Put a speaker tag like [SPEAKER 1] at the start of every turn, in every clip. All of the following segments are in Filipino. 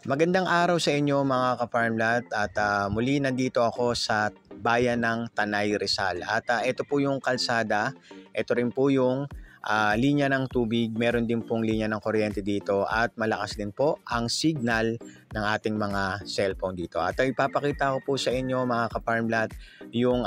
[SPEAKER 1] Magandang araw sa inyo mga ka-farmlat at muli nandito ako sa bayan ng Tanay Rizal at ito po yung kalsada, ito rin po yung linya ng tubig, meron din pong linya ng kuryente dito at malakas din po ang signal ng ating mga cellphone dito. At ipapakita ko po sa inyo mga ka-farmlat yung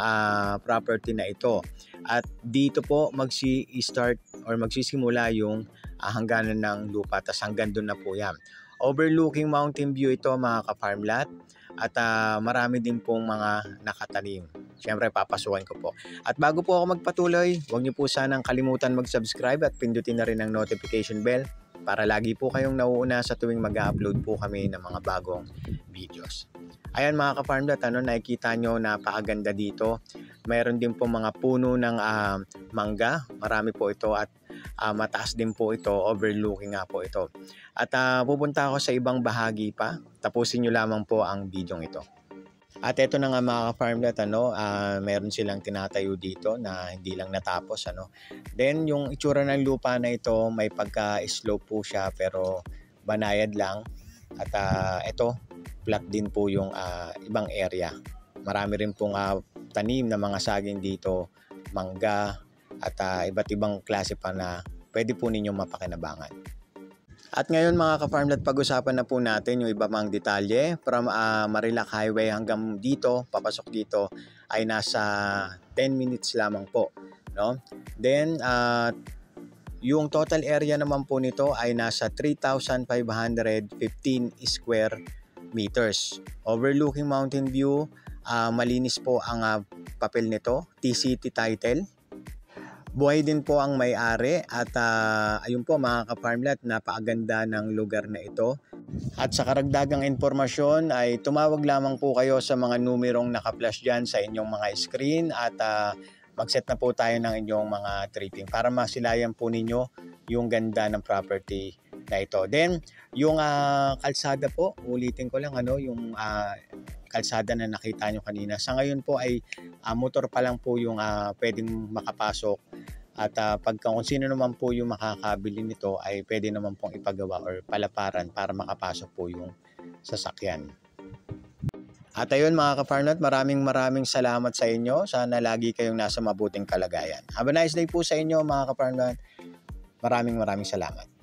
[SPEAKER 1] property na ito at dito po magsi-start or magsisimula yung hangganan ng lupa, tas hanggang doon na po yan. Overlooking mountain view ito mga ka-farmlat at marami din pong mga nakatanim. Siyempre papasukin ko po. At bago po ako magpatuloy, huwag niyo po sanang kalimutan mag-subscribe at pindutin na rin ang notification bell para lagi po kayong nauuna sa tuwing mag-upload po kami ng mga bagong videos. Ayan mga ka-farmlat, nakikita nyo napakaganda dito. Mayroon din po mga puno ng mangga, marami po ito at mataas din po ito, overlooking nga po ito. At pupunta ako sa ibang bahagi pa. Tapusin nyo lamang po ang video ito. At ito na nga mga ka-farmlat, meron silang tinatayo dito na hindi lang natapos. Then yung itsura ng lupa na ito, may pagka-slope po siya pero banayad lang. At ito, flat din po yung ibang area. Marami rin pong tanim na mga saging dito, mangga, at iba't ibang klase pa na pwede po ninyong mapakinabangan. At ngayon mga ka-farmlat, pag-usapan na po natin yung iba pang detalye. From Marilac Highway hanggang dito, papasok dito ay nasa 10 minutes lamang po. No? Then, yung total area naman po nito ay nasa 3,515 square meters. Overlooking mountain view, malinis po ang papel nito, TCT title. Buhay din po ang may-ari at ayun po mga ka-farmlat, napakaganda ng lugar na ito. At sa karagdagang informasyon ay tumawag lamang po kayo sa mga numerong naka-flash dyan sa inyong mga screen at mag-set na po tayo ng inyong mga tripping para masilayan po ninyo yung ganda ng property na ito. Then yung kalsada po, ulitin ko lang yung kalsada na nakita nyo kanina. Sa ngayon po ay motor pa lang po yung pwedeng makapasok at kung sino naman po yung makakabili nito ay pwede naman pong ipagawa or palaparan para makapasok po yung sasakyan. At ayun mga ka-farmlat, maraming salamat sa inyo. Sana lagi kayong nasa mabuting kalagayan. Have a nice day po sa inyo mga ka-farmlat. Maraming salamat.